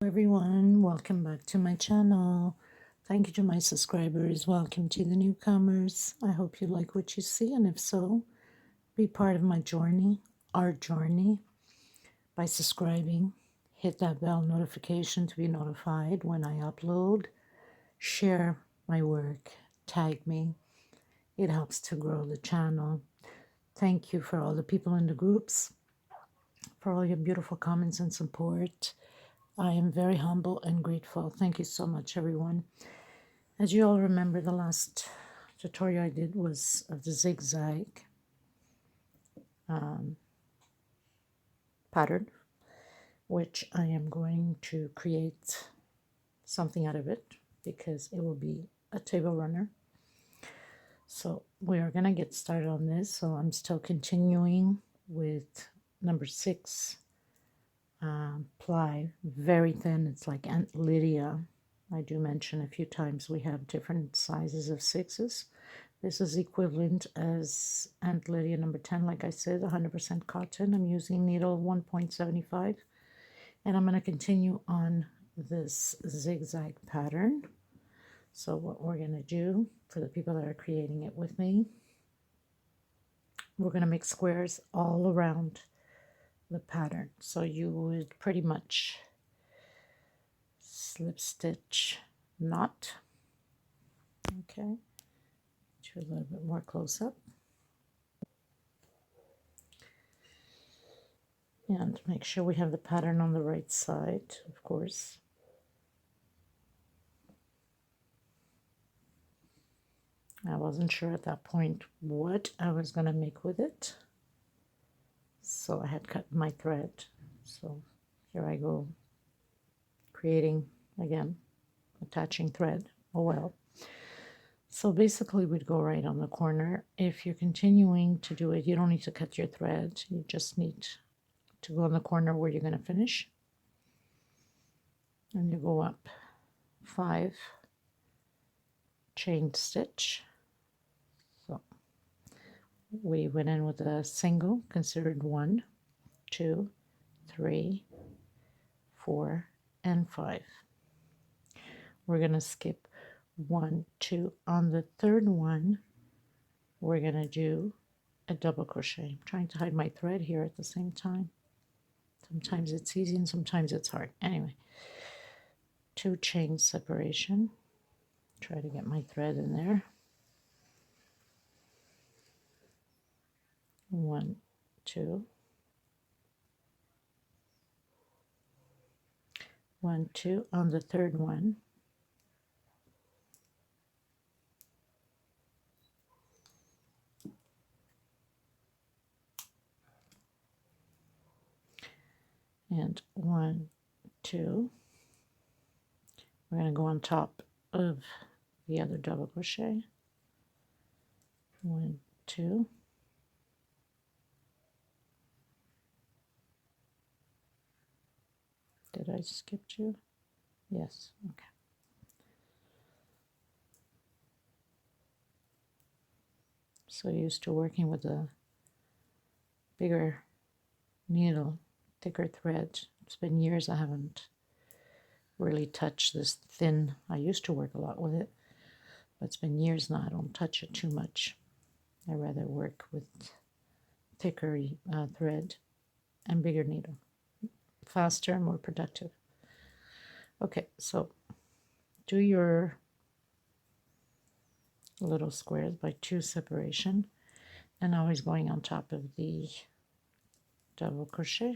Everyone, welcome back to my channel. Thank you to my subscribers. Welcome to the newcomers. I hope you like what you see, and if so, be part of my journey, our journey, by subscribing. Hit that bell notification to be notified when I upload. Share my work, tag me. It helps to grow the channel. Thank you for all the people in the groups, for all your beautiful comments and support. I am very humble and grateful. Thank you so much, everyone. As you all remember, the last tutorial I did was of the zigzag pattern, which I am going to create something out of it because it will be a table runner. So we are going to get started on this. So I'm still continuing with number 6 ply, very thin. It's like Aunt Lydia. I do mention a few times we have different sizes of 6s. This is equivalent as Aunt Lydia number 10, like I said, 100% cotton. I'm using needle 1.75, and I'm going to continue on this zigzag pattern. So what we're going to do, for the people that are creating it with me, we're going to make squares all around the pattern. So you would pretty much slip stitch knot. Okay, do a little bit more close up, and make sure we have the pattern on the right side, of course. I wasn't sure at that point what I was going to make with it, so I had cut my thread. So here I go, creating again, attaching thread. Oh well. So basically we'd go right on the corner. If you're continuing to do it, you don't need to cut your thread. You just need to go on the corner where you're going to finish. And you go up 5 chain stitch. So we went in with a single, considered 1, 2, 3, 4, and 5. We're going to skip 1, 2. On the third one, we're going to do a double crochet. I'm trying to hide my thread here at the same time. Sometimes it's easy and sometimes it's hard. Anyway, 2 chain separation. Try to get my thread in there. 1, 2. 1, 2. On the third one, and 1, 2. We're going to go on top of the other double crochet. 1, 2. Did I skip 2? Yes. Okay. So used to working with a bigger needle, thicker thread. It's been years I haven't really touched this thin. I used to work a lot with it, but it's been years now I don't touch it too much. I rather work with thicker thread and bigger needle. Faster and more productive. Okay, so do your little squares by 2 separation, and always going on top of the double crochet.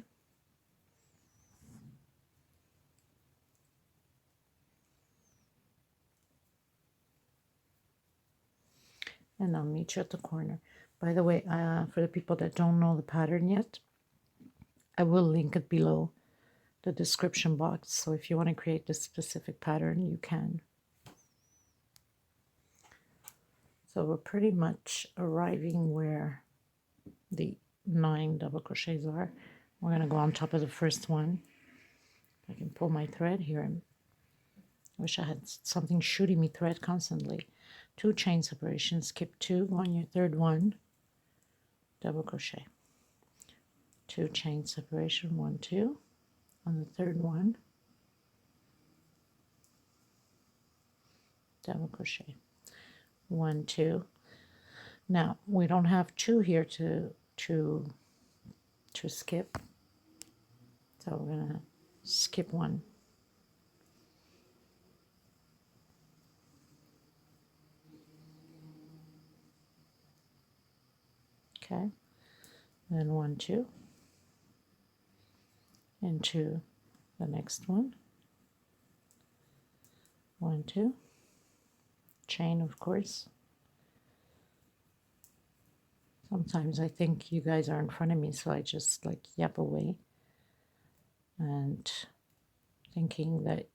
And I'll meet you at the corner. By the way, for the people that don't know the pattern yet, I will link it below the description box. So if you want to create this specific pattern, you can. So we're pretty much arriving where the 9 double crochets are. We're going to go on top of the first one. I can pull my thread here. I wish I had something shooting me thread constantly. 2 chain separations, skip 2 on your third one, double crochet. 2 chain separation, 1, 2 on the third one, double crochet, 1, 2. Now we don't have 2 here to skip, so we're gonna skip 1. Okay, then 1, 2 into the next one, 1, 2, chain, of course. Sometimes I think you guys are in front of me, so I just like yap away and thinking that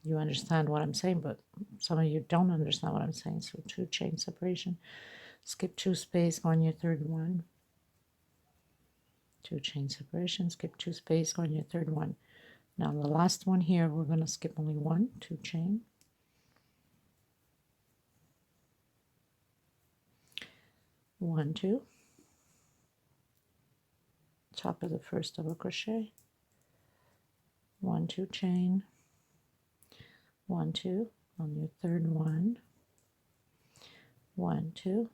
you understand what I'm saying, but some of you don't understand what I'm saying. So 2 chain separation, skip 2 space on your third one, 2 chain separation, skip 2 space on your third one. Now the last one here, we're going to skip only 1, 2 chain, 1, 2, top of the first double crochet, 1, 2 chain, 1, 2 on your third one, 1, 2,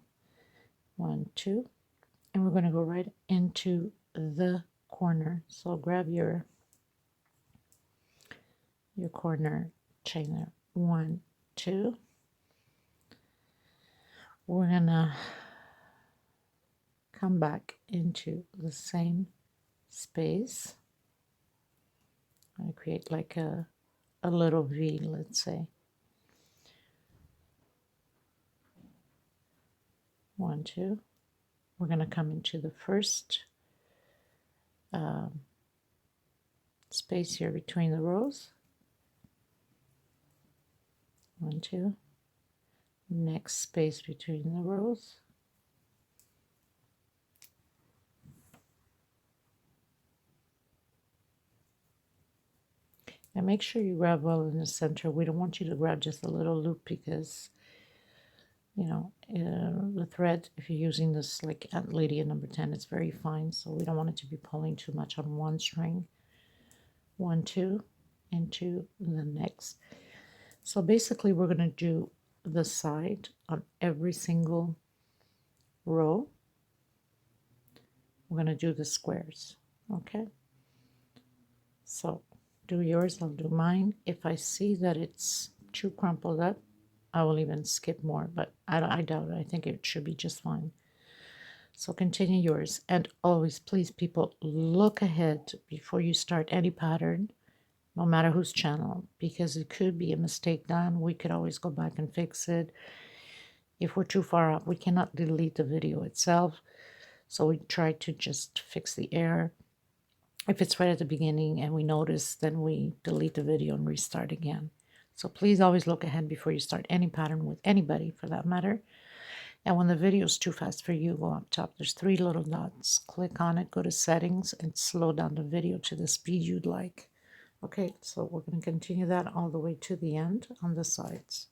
1, 2, and we're going to go right into the corner. So grab your corner chain there, 1, 2. We're gonna come back into the same space. I create like a little V, let's say. 1, 2. We're gonna come into the first space here between the rows. 1, 2. Next space between the rows. And make sure you grab well in the center. We don't want you to grab just a little loop because, you know, the thread, if you're using this like Ant Lady in number 10, it's very fine. So we don't want it to be pulling too much on one string. 1, 2, into the next. So basically we're going to do the side on every single row. We're going to do the squares. Okay. So do yours, I'll do mine. If I see that it's too crumpled up, I will even skip more, but I doubt it. I think it should be just fine. So continue yours. And always, please, people, look ahead before you start any pattern, no matter whose channel, because it could be a mistake done. We could always go back and fix it. If we're too far up, we cannot delete the video itself. So we try to just fix the error. If it's right at the beginning and we notice, then we delete the video and restart again. So please always look ahead before you start any pattern with anybody for that matter. And when the video is too fast for you, go up top. There's 3 little dots. Click on it, go to settings, and slow down the video to the speed you'd like. Okay, so we're going to continue that all the way to the end on the sides.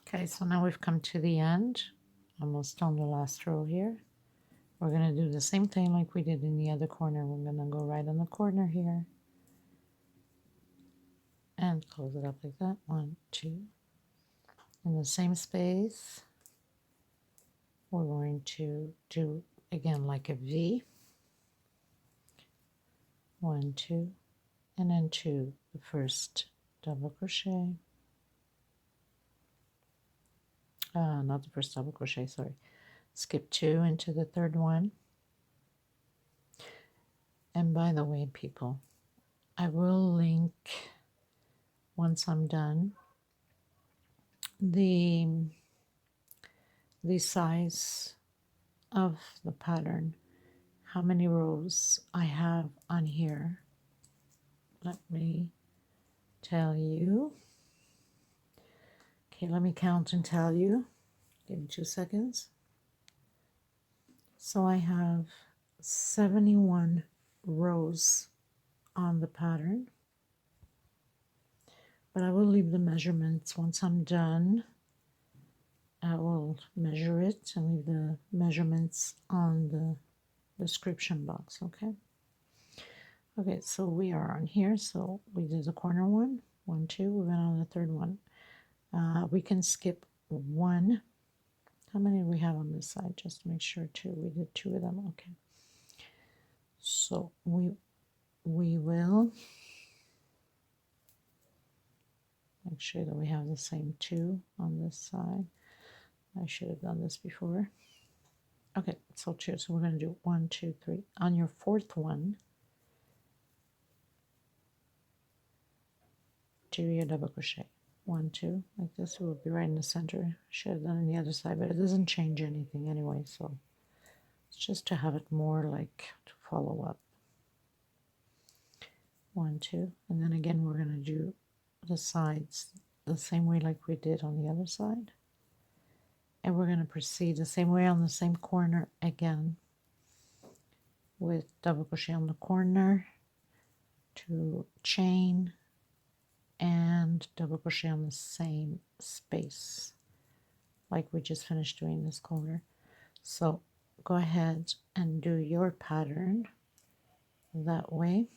Okay, so now we've come to the end, almost on the last row here. We're going to do the same thing like we did in the other corner. We're going to go right on the corner here and close it up like that. 1, 2. In the same space, we're going to do again like a V. 1, 2, and then 2, the first double crochet. Not the first double crochet, sorry. Skip 2 into the third one. And by the way, people, I will link, once I'm done, the size of the pattern, how many rows I have on here. Let me tell you. Okay, let me count and tell you. Give me 2 seconds. So I have 71 rows on the pattern, but I will leave the measurements. Once I'm done, I will measure it and leave the measurements on the description box. Okay, so we are on here. So we did the corner one, 1, 2, we went on the third one. We can skip one. How many do we have on this side? Just to make sure, two. We did two of them. Okay. So we will make sure that we have the same two on this side. I should have done this before. Okay, so two. So we're going to do 1, 2, 3. On your fourth one, do your double crochet. 1, 2, like this. It will be right in the center. Should have done on the other side, but it doesn't change anything anyway. So it's just to have it more like to follow up. 1, 2, and then again we're going to do the sides the same way like we did on the other side. And we're going to proceed the same way on the same corner again with double crochet on the corner, to chain, and double crochet on the same space like we just finished doing this corner. So go ahead and do your pattern that way.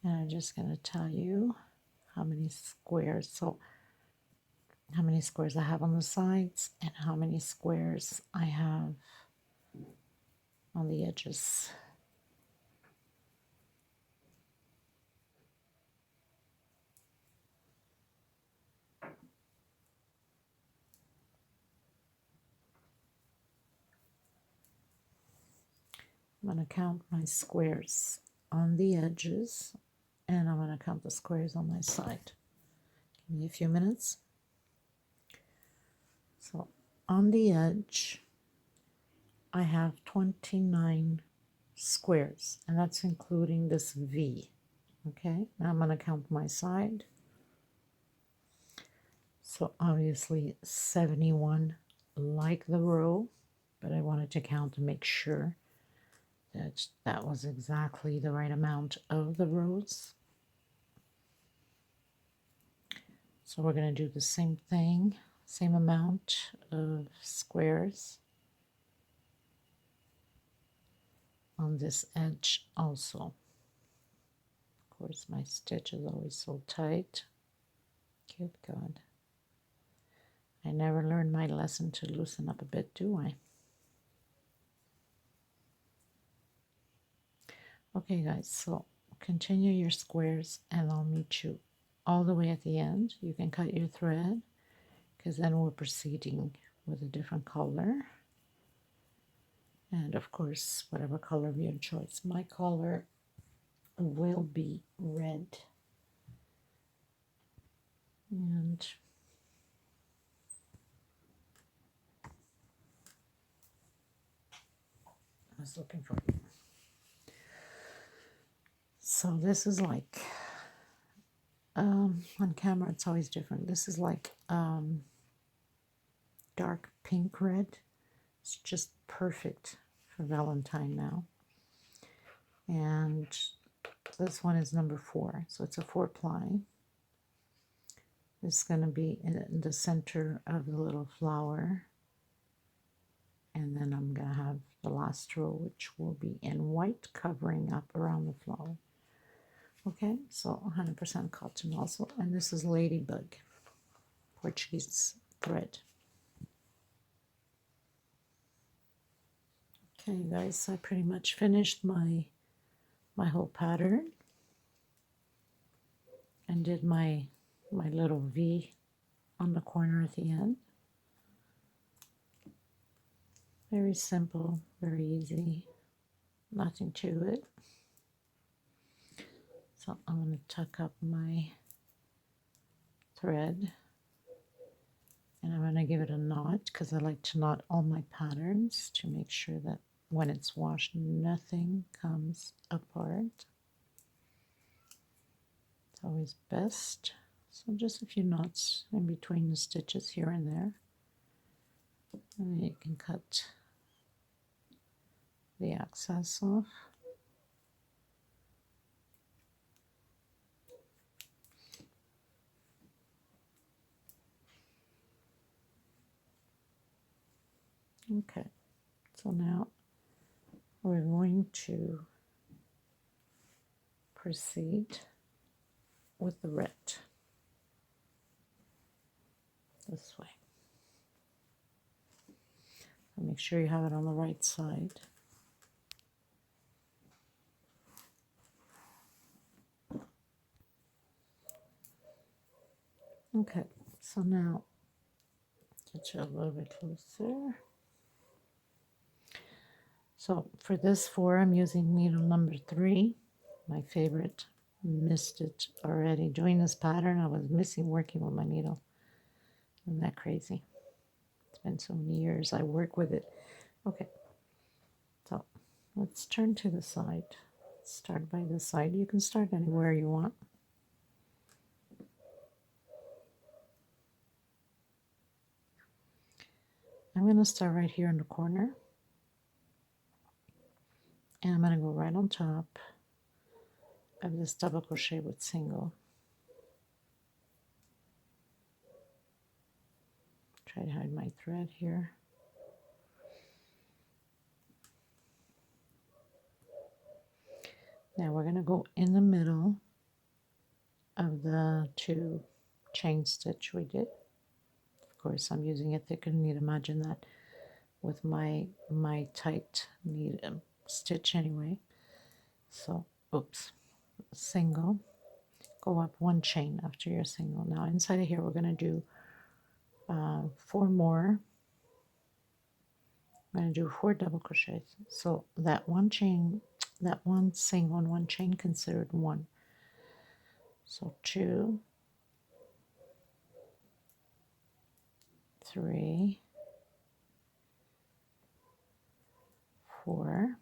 And I'm just going to tell you how many squares. So how many squares I have on the sides and how many squares I have on the edges. I'm going to count my squares on the edges and I'm going to count the squares on my side. Give me a few minutes. So on the edge, I have 29 squares, and that's including this V. Okay, now I'm going to count my side. So obviously 71 like the row, but I wanted to count to make sure that that was exactly the right amount of the rows. So we're going to do the same thing, same amount of squares on this edge also. Of course, my stitch is always so tight. Good God. I never learned my lesson to loosen up a bit, do I? Okay, guys, so continue your squares and I'll meet you all the way at the end. You can cut your thread because then we're proceeding with a different color. And of course, whatever color of your choice. My color will be red. And I was looking for it. So this is like, on camera it's always different. This is like dark pink red. It's just perfect for Valentine now. And this one is number 4, so it's a 4-ply. It's going to be in the center of the little flower. And then I'm going to have the last row, which will be in white, covering up around the flower. Okay, so 100% cotton also. And this is Ladybug, Portuguese thread. Okay, guys, I pretty much finished my whole pattern and did my little V on the corner at the end. Very simple, very easy, nothing to it. So I'm going to tuck up my thread and I'm going to give it a knot because I like to knot all my patterns to make sure that when it's washed, nothing comes apart. It's always best. So just a few knots in between the stitches here and there. And then you can cut the excess off. Okay, so now we're going to proceed with the red. this way. And make sure you have it on the right side. Okay, so now get you a little bit closer. So for this 4, I'm using needle number 3, my favorite. Missed it already. Doing this pattern, I was missing working with my needle. Isn't that crazy? It's been so many years I work with it. Okay, so let's turn to the side. Start by the side. You can start anywhere you want. I'm going to start right here in the corner. And I'm going to go right on top of this double crochet with single. Try to hide my thread here. Now we're going to go in the middle of the 2 chain stitch we did. Of course, I'm using a thicker needle. Imagine that with my tight needle stitch anyway. So, oops, single. Go up 1 chain after your single. Now inside of here, we're going to do 4 more. I'm going to do 4 double crochets. So that 1 chain, that 1 single and 1 chain considered 1. So 2, 3, 4,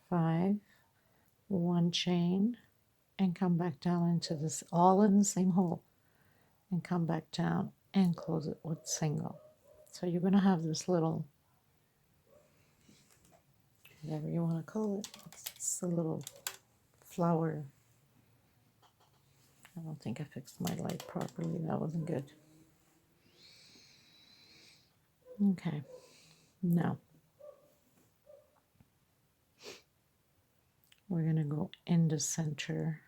5, 1 chain, and come back down into this, all in the same hole, and come back down and close it with single. So you're going to have this little, whatever you want to call it, it's a little flower. I don't think I fixed my light properly. That wasn't good. Okay, now we're going to go in the center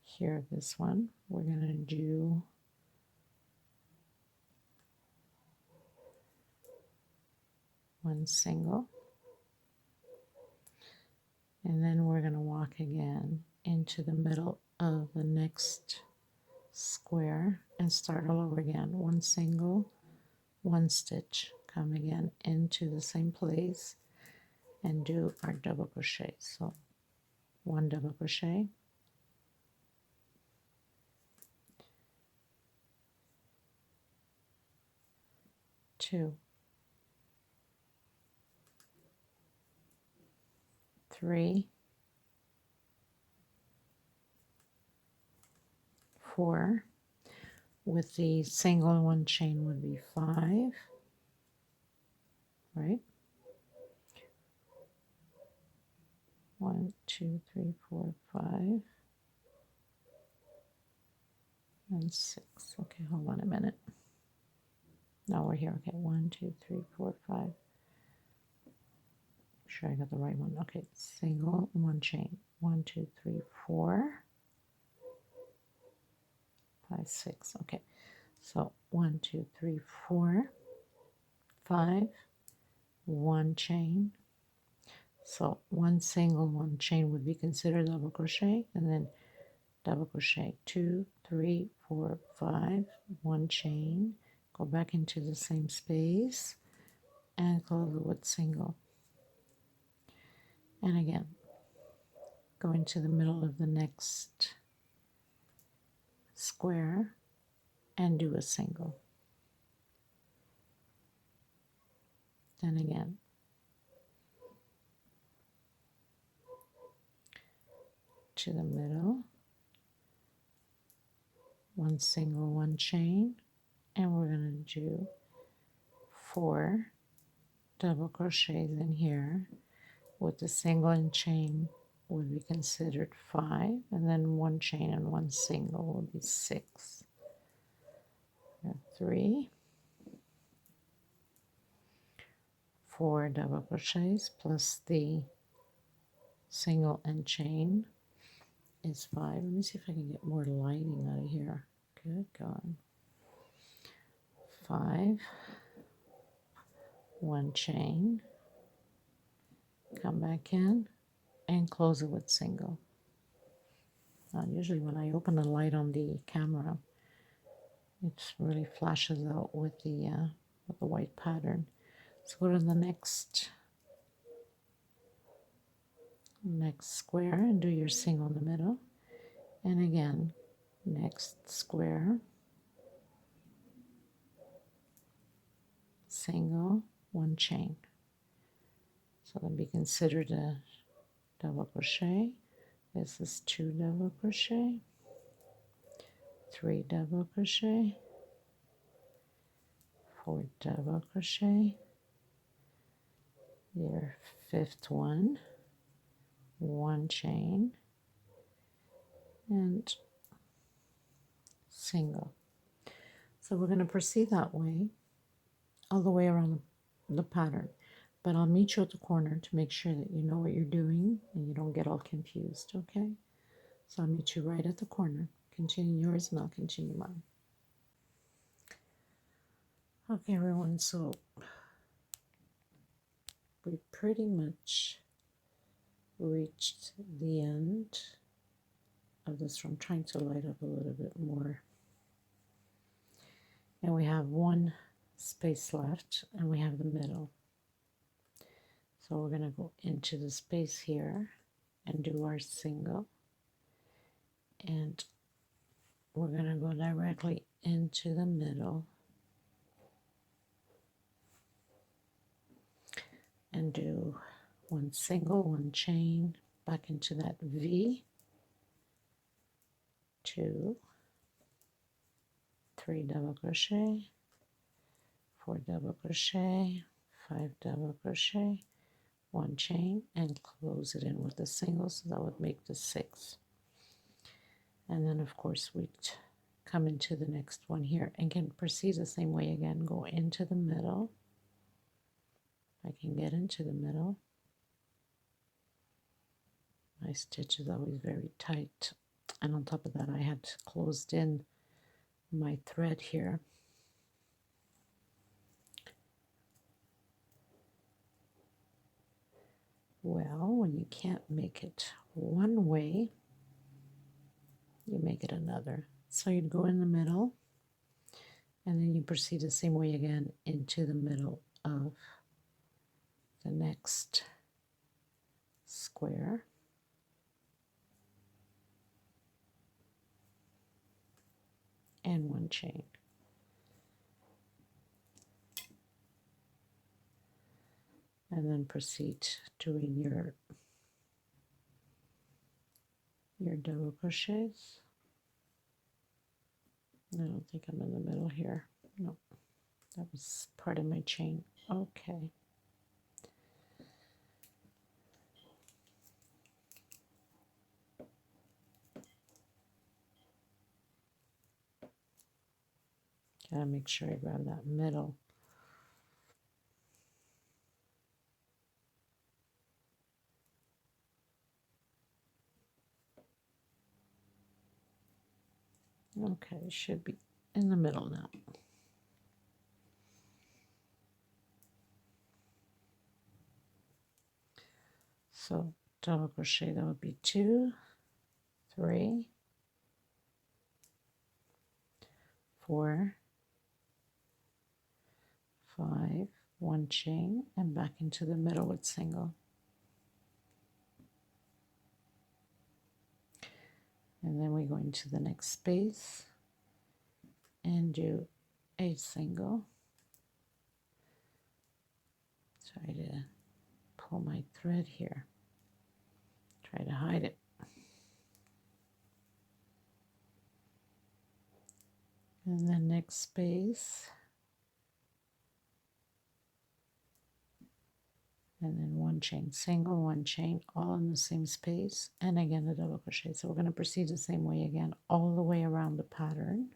here, this one. We're going to do one single, and then we're going to walk again into the middle of the next square and start all over again. 1 single, 1 stitch, come again into the same place and do our double crochet. So 1 double crochet, 2, 3, 4, with the single and 1 chain would be 5, right? 1, 2, 3, 4, 5, and 6. Okay, hold on a minute. No, we're here. Okay, 1, 2, 3, 4, 5. Make sure I got the right one. Okay, single and 1 chain. 1, 2, 3, 4, 5, 6. Okay, so 1, 2, 3, 4, 5, 1 chain. So 1 single, 1 chain would be considered double crochet, and then double crochet 2, 3, 4, 5, 1 chain, go back into the same space and close it with single. And again, go into the middle of the next square and do a single. Then again, to the middle, 1 single, 1 chain, and we're going to do 4 double crochets in here with the single and chain would be considered 5, and then 1 chain and 1 single will be 6. 3, 4 double crochets plus the single and chain is 5. Let me see if I can get more lighting out of here. Good God. 5, 1 chain, come back in and close it with single. Now, usually when I open the light on the camera, it really flashes out with the white pattern. So go to the next square and do your single in the middle, and again next square, single, 1 chain. So that'll be considered a double crochet. This is 2 double crochet, 3 double crochet, 4 double crochet, your 5th one, 1 chain, and single. So we're going to proceed that way all the way around the pattern, but I'll meet you at the corner to make sure that you know what you're doing and you don't get all confused, okay? So I'll meet you right at the corner. Continue yours and I'll continue mine. Okay, everyone, so we pretty much reached the end of this. I'm trying to light up a little bit more. And we have 1 space left and we have the middle. So we're going to go into the space here and do our single. And we're going to go directly into the middle and do 1 single, 1 chain, back into that V, 2, 3 double crochet, 4 double crochet, 5 double crochet, 1 chain, and close it in with a single, so that would make the 6. And then of course we come into the next one here and can proceed the same way again. Go into the middle. I can get into the middle. My stitch is always very tight, and on top of that I had closed in my thread here. Well, when you can't make it one way, you make it another. So you'd go in the middle, and then you proceed the same way again into the middle of the next square. And 1 chain. And then proceed doing your double crochets. I don't think I'm in the middle here. No, that was part of my chain. Okay. Gotta make sure I grab that middle. Okay, it should be in the middle now. So double crochet, that would be 2, 3, 4, 5, 1 chain, and back into the middle with single. And then we go into the next space and do a single. Try to pull my thread here. Try to hide it. And then next space. And then 1 chain, single, 1 chain, all in the same space, and again a double crochet. So we're going to proceed the same way again all the way around the pattern.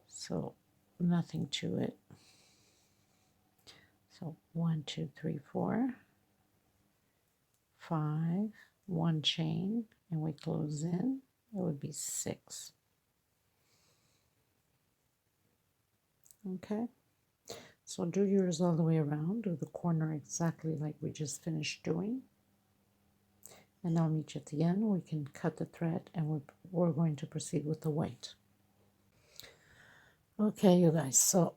So nothing to it. So 1, 2, 3, 4, 5, 1 chain, and we close in. It would be 6. Okay, so do yours all the way around. Do the corner exactly like we just finished doing. And I'll meet you at the end. We can cut the thread, and we're going to proceed with the white. Okay, you guys, so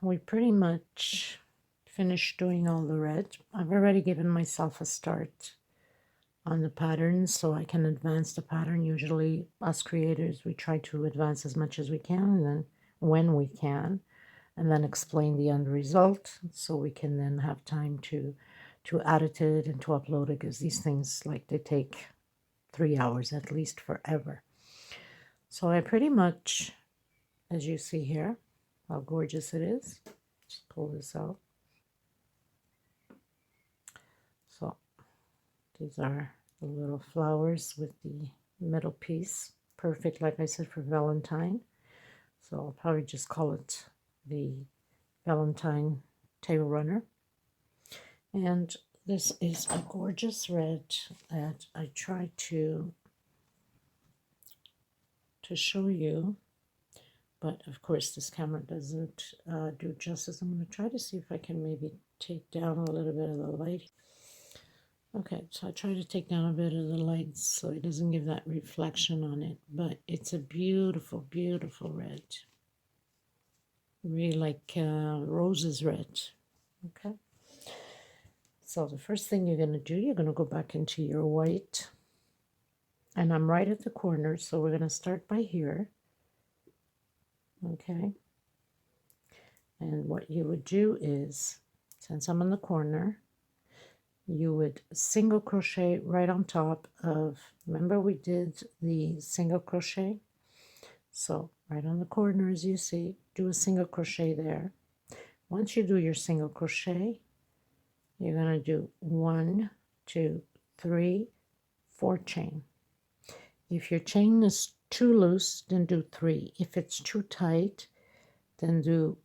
we pretty much finished doing all the red. I've already given myself a start on the pattern so I can advance the pattern. Usually us creators, we try to advance as much as we can, and then when we can, and then explain the end result so we can then have time to edit it and to upload it, because these things, like, they take 3 hours at least, forever. So I pretty much, as you see here, how gorgeous it is. Just pull this out. So these are the little flowers with the middle piece. Perfect, like I said, for Valentine. So I'll probably just call it the Valentine tail runner. And this is a gorgeous red that I try to show you. But of course, this camera doesn't do justice. I'm going to try to see if I can maybe take down a little bit of the light. Okay, so I try to take down a bit of the light so it doesn't give that reflection on it. But it's a beautiful, beautiful red. Really like roses red. Okay. So the first thing you're going to do, you're going to go back into your white. And I'm right at the corner, so we're going to start by here. Okay. And what you would do is, since I'm in the corner, you would single crochet right on top of, remember we did the single crochet? So right on the corner, as you see, do a single crochet there. Once you do your single crochet, you're going to do 1, 2, 3, 4 chain. If your chain is too loose, then do 3. If it's too tight, then do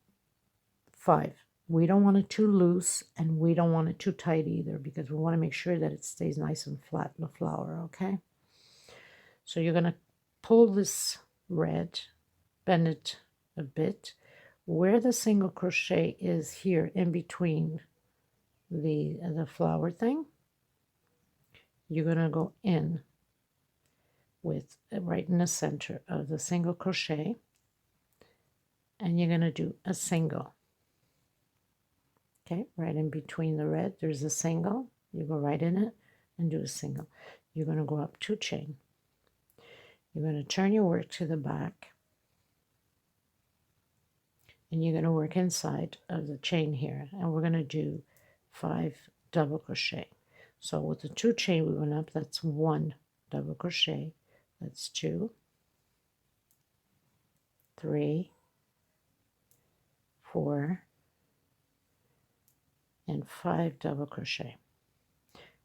5. We don't want it too loose, and we don't want it too tight either, because we want to make sure that it stays nice and flat in the flower, okay? So you're going to pull this red, bend it a bit. Where the single crochet is here in between the flower thing, you're going to go in with right in the center of the single crochet, and you're going to do a single. Okay, right in between the red, there's a single. You go right in it and do a single. You're going to go up 2 chain. You're going to turn your work to the back, and you're going to work inside of the chain here, and we're going to do 5 double crochet. So with the 2 chain we went up, that's 1 double crochet, that's 2, 3, 4, and 5 double crochet.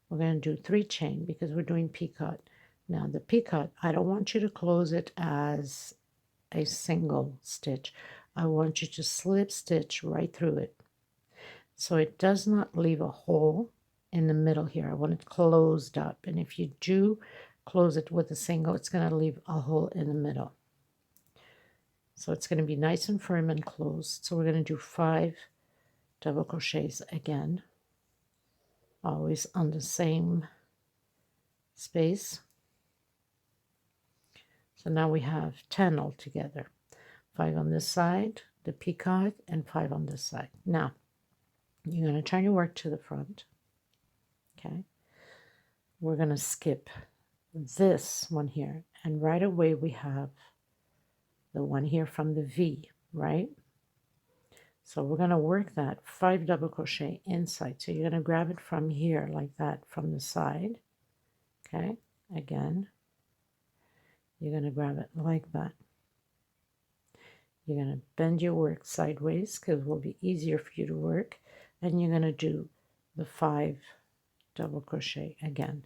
We're going to do 3 chain because we're doing picot. Now the picot, I don't want you to close it as a single stitch. I want you to slip stitch right through it, so it does not leave a hole in the middle here. I want it closed up, and if you do close it with a single, it's going to leave a hole in the middle. So it's going to be nice and firm and closed. So we're going to do 5 double crochets again, always on the same space. So now we have 10 altogether. 5 on this side, the picot, and 5 on this side. Now, you're going to turn your work to the front. Okay. We're going to skip this one here, and right away we have the one here from the V, right? So we're going to work that 5 double crochet inside. So you're going to grab it from here like that from the side. Okay, again, you're going to grab it like that. You're going to bend your work sideways because it will be easier for you to work, and you're going to do the 5 double crochet again.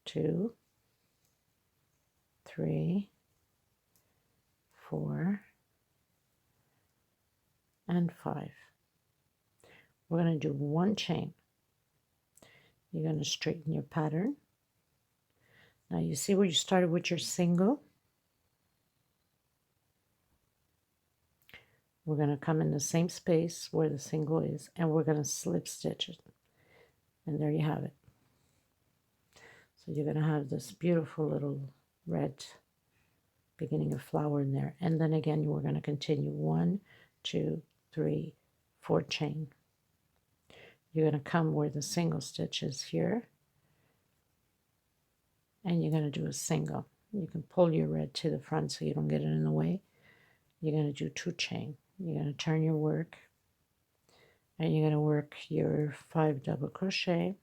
2, 3, 4, and 5. we're going to do 1 chain. You're going to straighten your pattern. Now you see where you started with your single? We're going to come in the same space where the single is, and we're going to slip stitch it. And there you have it. So you're going to have this beautiful little red beginning of flower in there. And then again, we're going to continue 1, 2, 3, 4 chain. You're going to come where the single stitch is here, and you're going to do a single. You can pull your red to the front so you don't get it in the way. You're going to do 2 chain. You're going to turn your work, and you're going to work your 5 double crochet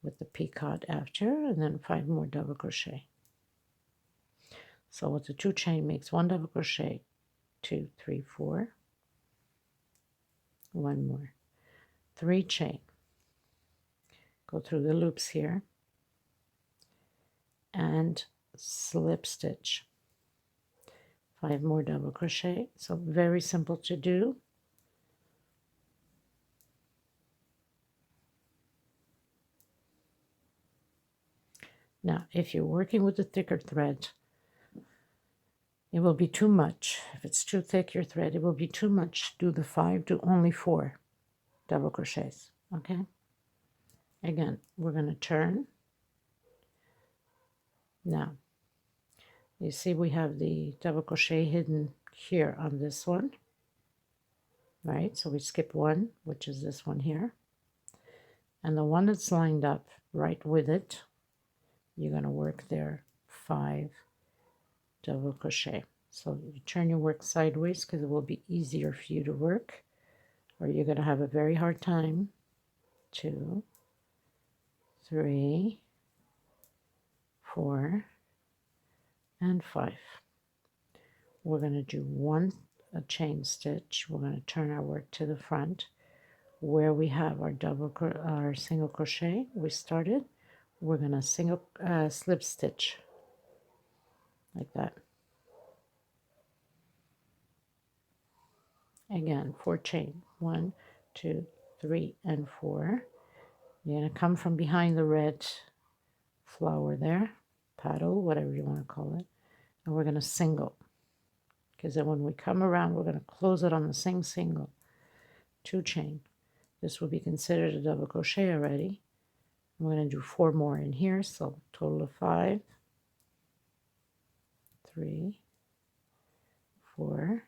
with the picot after, and then 5 more double crochet. So with the 2 chain makes 1 double crochet, 2, 3, 4, 1 more, 3 chain. Go through the loops here and slip stitch, 5 more double crochet. So very simple to do. Now if you're working with a thicker thread, it will be too much. If it's too thick, your thread, it will be too much. Do the 5, do only 4 double crochets, okay? Again, we're going to turn. Now, you see we have the double crochet hidden here on this one, right? So we skip 1, which is this one here. And the one that's lined up right with it, you're going to work there 5 double crochet. So you turn your work sideways because it will be easier for you to work, or you're going to have a very hard time. 2, 3, 4, and 5. We're going to do 1 chain stitch. We're going to turn our work to the front where we have our single crochet we started. We're going to slip stitch like that. Again, 4 chain, 1, 2, 3, and 4. You're going to come from behind the red flower there, petal, whatever you want to call it, and we're going to single, because then when we come around, we're going to close it on the same single. 2 chain. This will be considered a double crochet already. We're going to do 4 more in here, so total of 5, 3, 4,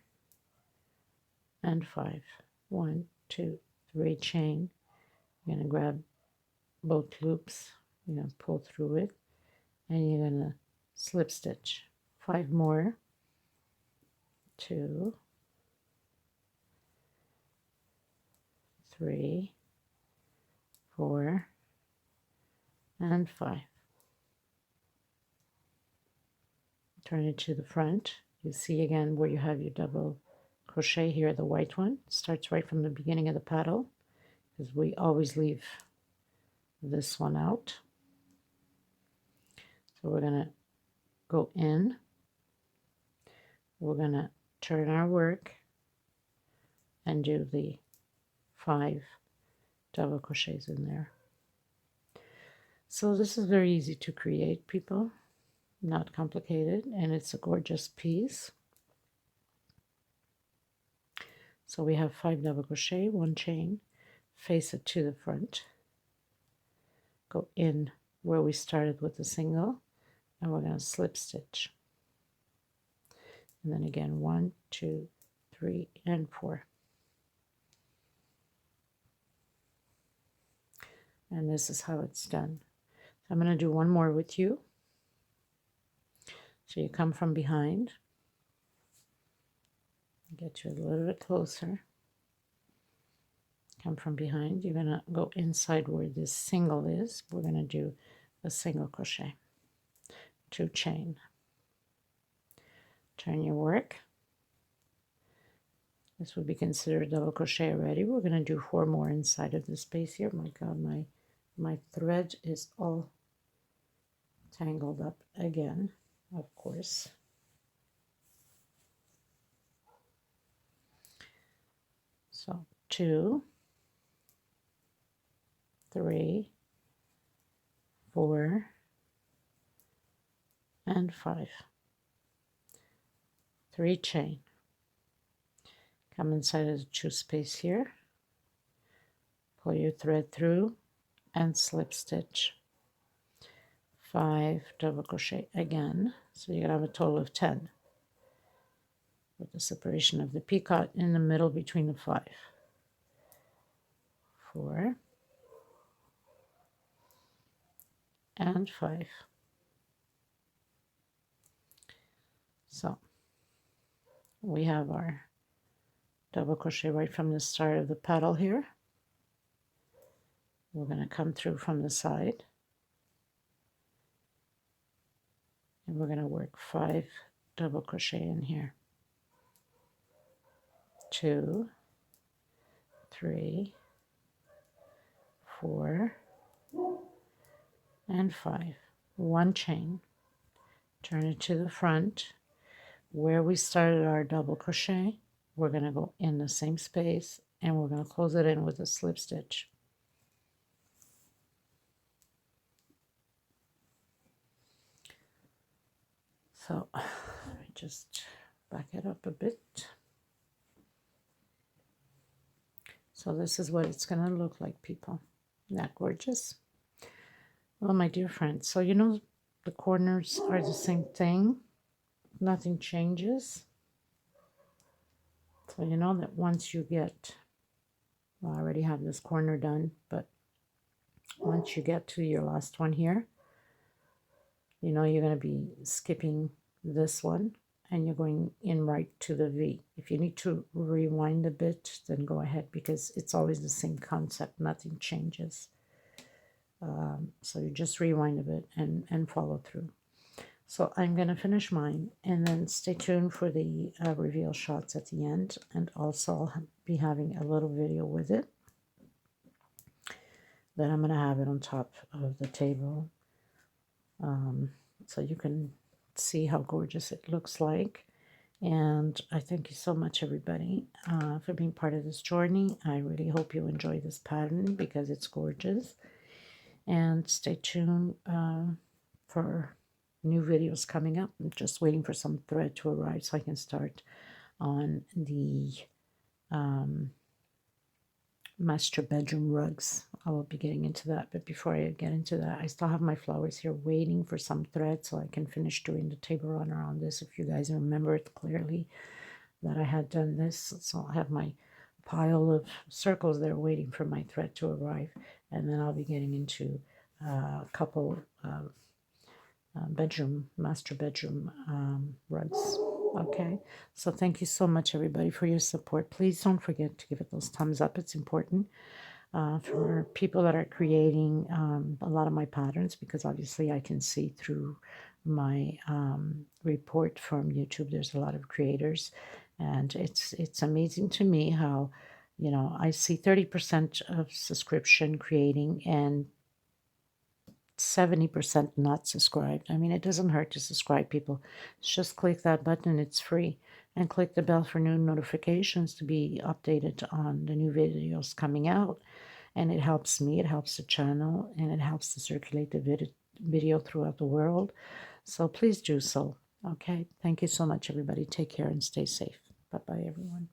and 5. 1, 2, 3 chain. You're going to grab both loops, you're going to pull through it, and you're going to slip stitch. 5 more. 2, 3, 4, and 5. Turn it to the front. You see again where you have your double crochet here, the white one starts right from the beginning of the petal, because we always leave this one out. So we're going to go in, we're going to turn our work and do the 5 double crochets in there. So this is very easy to create, people, not complicated, and it's a gorgeous piece. So we have 5 double crochet, 1 chain, face it to the front, go in where we started with the single, and we're going to slip stitch. And then again 1, 2, 3, and 4. And this is how it's done. So I'm going to do 1 more with you. So you come from behind, get you a little bit closer, come from behind, you're going to go inside where this single is. We're going to do a single crochet, 2 chain, turn your work. This would be considered double crochet already. We're going to do 4 more inside of the space here. My God, my thread is all tangled up again, of course. So 2, 3, 4, and 5. 3 chain. Come inside of the 2 space here, pull your thread through and slip stitch. 5 double crochet again, so you're gonna have a total of 10 with the separation of the picot in the middle between the 5. 4 and 5. So we have our double crochet right from the start of the petal here. We're going to come through from the side and we're going to work 5 double crochet in here. 2, 3, 4, and 5. 1 chain. Turn it to the front. Where we started our double crochet, we're going to go in the same space and we're going to close it in with a slip stitch. So let me just back it up a bit. So this is what it's going to look like, people. Isn't that gorgeous? Well, my dear friends, so you know the corners are the same thing. Nothing changes. So you know that once you get, well, I already have this corner done, but once you get to your last one here, you know you're going to be skipping this one and you're going in right to the V. If you need to rewind a bit, then go ahead, because it's always the same concept. Nothing changes. So you just rewind a bit and follow through. So I'm going to finish mine and then stay tuned for the reveal shots at the end, and also I'll be having a little video with it. Then I'm going to have it on top of the table so you can see how gorgeous it looks like. And I thank you so much, everybody, for being part of this journey. I really hope you enjoy this pattern because it's gorgeous. And stay tuned for new videos coming up. I'm just waiting for some thread to arrive so I can start on the master bedroom rugs. I will be getting into that, but before I get into that, I still have my flowers here waiting for some thread so I can finish doing the table runner on this. If you guys remember it clearly that I had done this, so I have my pile of circles there waiting for my thread to arrive, and then I'll be getting into a couple of master bedroom rugs. Okay, so thank you so much, everybody, for your support. Please don't forget to give it those thumbs up. It's important for people that are creating a lot of my patterns, because obviously I can see through my report from YouTube. There's a lot of creators, and it's amazing to me how, you know, I see 30% of subscription creating and 70% not subscribed. I mean, it doesn't hurt to subscribe, people. Just click that button, it's free. And click the bell for new notifications to be updated on the new videos coming out. And it helps me, it helps the channel, and it helps to circulate the video throughout the world. So please do so. Okay, thank you so much, everybody. Take care and stay safe. Bye-bye, everyone.